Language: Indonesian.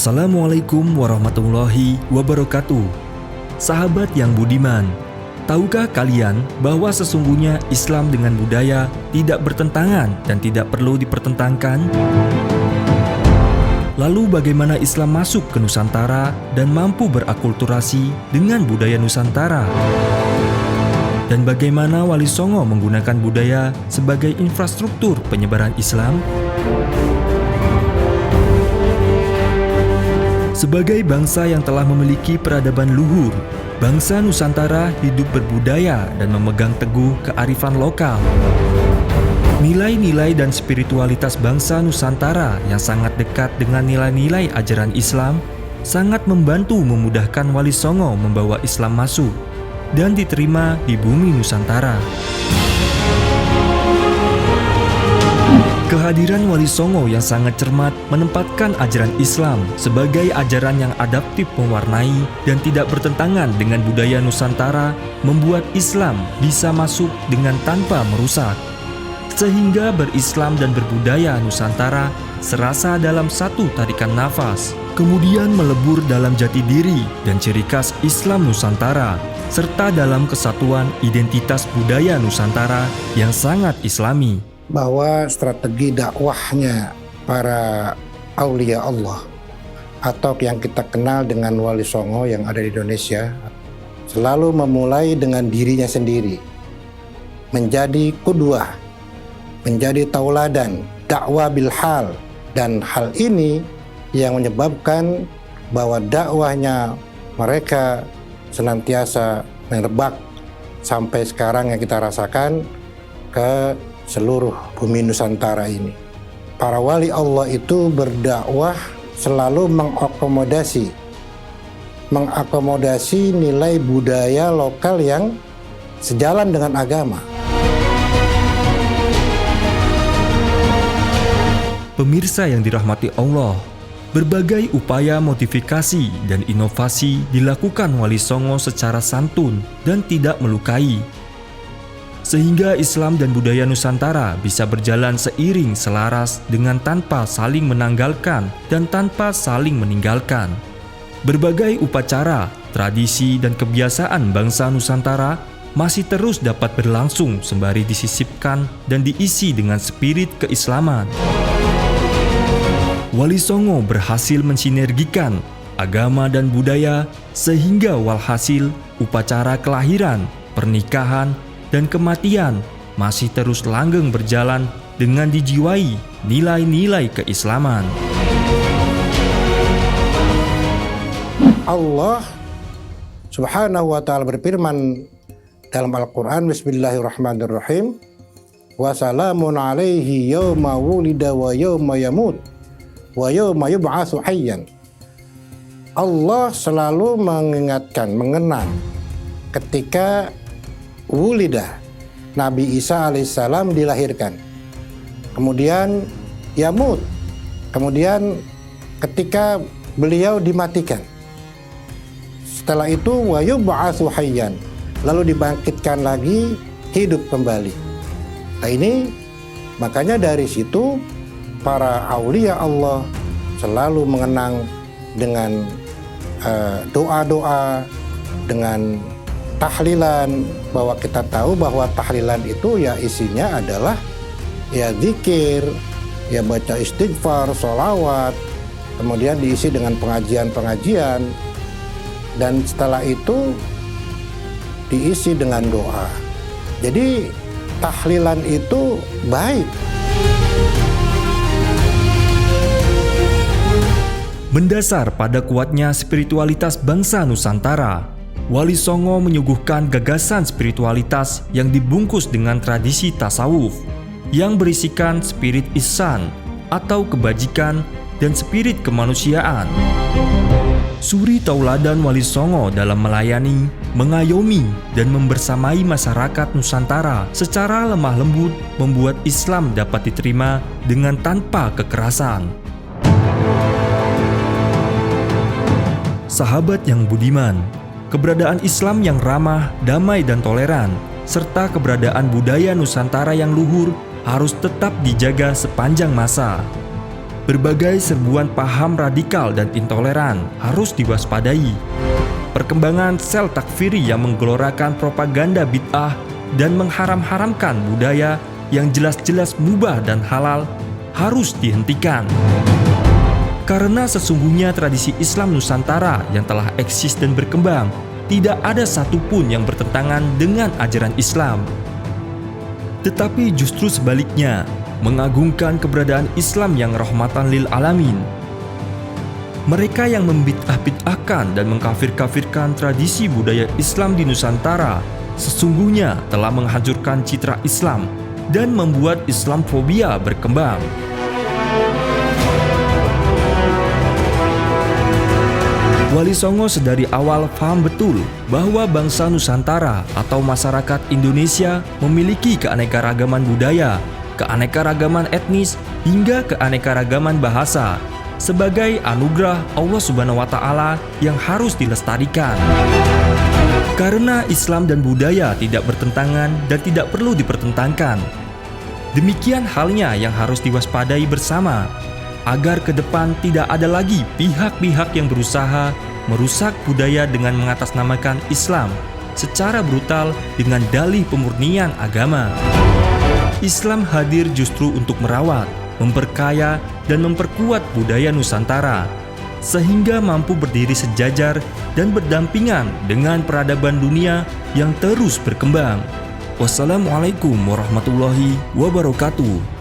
Assalamualaikum warahmatullahi wabarakatuh. Sahabat yang budiman, tahukah kalian bahwa sesungguhnya Islam dengan budaya tidak bertentangan dan tidak perlu dipertentangkan? Lalu bagaimana Islam masuk ke Nusantara dan mampu berakulturasi dengan budaya Nusantara? Dan bagaimana Wali Songo menggunakan budaya sebagai infrastruktur penyebaran Islam? Sebagai bangsa yang telah memiliki peradaban luhur, bangsa Nusantara hidup berbudaya dan memegang teguh kearifan lokal. Nilai-nilai dan spiritualitas bangsa Nusantara yang sangat dekat dengan nilai-nilai ajaran Islam sangat membantu memudahkan Wali Songo membawa Islam masuk dan diterima di bumi Nusantara. Kehadiran Wali Songo yang sangat cermat menempatkan ajaran Islam sebagai ajaran yang adaptif mewarnai dan tidak bertentangan dengan budaya Nusantara membuat Islam bisa masuk dengan tanpa merusak. Sehingga berislam dan berbudaya Nusantara serasa dalam satu tarikan nafas, kemudian melebur dalam jati diri dan ciri khas Islam Nusantara, serta dalam kesatuan identitas budaya Nusantara yang sangat Islami. Bahwa strategi dakwahnya para aulia Allah atau yang kita kenal dengan Wali Songo yang ada di Indonesia selalu memulai dengan dirinya sendiri, menjadi qudwah, menjadi tauladan, dakwah bil hal, dan hal ini yang menyebabkan bahwa dakwahnya mereka senantiasa merebak sampai sekarang yang kita rasakan ke seluruh bumi Nusantara ini. Para wali Allah itu berdakwah selalu mengakomodasi nilai budaya lokal yang sejalan dengan agama. Pemirsa yang dirahmati Allah, berbagai upaya modifikasi dan inovasi dilakukan Wali Songo secara santun dan tidak melukai, sehingga Islam dan budaya Nusantara bisa berjalan seiring selaras dengan tanpa saling menanggalkan dan tanpa saling meninggalkan. Berbagai upacara, tradisi, dan kebiasaan bangsa Nusantara masih terus dapat berlangsung sembari disisipkan dan diisi dengan spirit keislaman. Wali Songo berhasil mensinergikan agama dan budaya sehingga walhasil upacara kelahiran, pernikahan, dan kematian masih terus langgeng berjalan dengan dijiwai nilai-nilai keislaman. Allah Subhanahu wa ta'ala berfirman dalam Al-Quran, Bismillahirrahmanirrahim, wa salamun alaihi yawma wulida wa yawma yamut wa yawma yub'atsu hayyan. Allah selalu mengingatkan, mengenang ketika Wulida, Nabi Isa alaihissalam dilahirkan. Kemudian yamut, kemudian ketika beliau dimatikan. Setelah itu wa yub'atsu hayyan, lalu dibangkitkan lagi, hidup kembali. Nah ini makanya dari situ para aulia Allah selalu mengenang dengan doa-doa, dengan tahlilan, bahwa kita tahu bahwa tahlilan itu ya isinya adalah ya zikir, ya baca istighfar, sholawat, kemudian diisi dengan pengajian-pengajian, dan setelah itu diisi dengan doa. Jadi tahlilan itu baik. Mendasar pada kuatnya spiritualitas bangsa Nusantara, Wali Songo menyuguhkan gagasan spiritualitas yang dibungkus dengan tradisi tasawuf yang berisikan spirit ihsan atau kebajikan dan spirit kemanusiaan. Suri tauladan Wali Songo dalam melayani, mengayomi, dan membersamai masyarakat Nusantara secara lemah lembut membuat Islam dapat diterima dengan tanpa kekerasan. Sahabat yang budiman, keberadaan Islam yang ramah, damai, dan toleran, serta keberadaan budaya Nusantara yang luhur harus tetap dijaga sepanjang masa. Berbagai serbuan paham radikal dan intoleran harus diwaspadai. Perkembangan sel takfiri yang menggelorakan propaganda bid'ah dan mengharam-haramkan budaya yang jelas-jelas mubah dan halal harus dihentikan. Karena sesungguhnya tradisi Islam Nusantara yang telah eksis dan berkembang tidak ada satupun yang bertentangan dengan ajaran Islam. Tetapi justru sebaliknya, mengagungkan keberadaan Islam yang rahmatan lil alamin. Mereka yang membid'ah-bid'ahkan dan mengkafir-kafirkan tradisi budaya Islam di Nusantara sesungguhnya telah menghancurkan citra Islam dan membuat Islamfobia berkembang. Wali Songo sedari awal paham betul bahwa bangsa Nusantara atau masyarakat Indonesia memiliki keanekaragaman budaya, keanekaragaman etnis, hingga keanekaragaman bahasa sebagai anugerah Allah Subhanahu wa Ta'ala yang harus dilestarikan. Karena Islam dan budaya tidak bertentangan dan tidak perlu dipertentangkan. Demikian halnya yang harus diwaspadai bersama, agar ke depan tidak ada lagi pihak-pihak yang berusaha merusak budaya dengan mengatasnamakan Islam secara brutal dengan dalih pemurnian agama. Islam hadir justru untuk merawat, memperkaya, dan memperkuat budaya Nusantara, sehingga mampu berdiri sejajar dan berdampingan dengan peradaban dunia yang terus berkembang. Wassalamualaikum warahmatullahi wabarakatuh.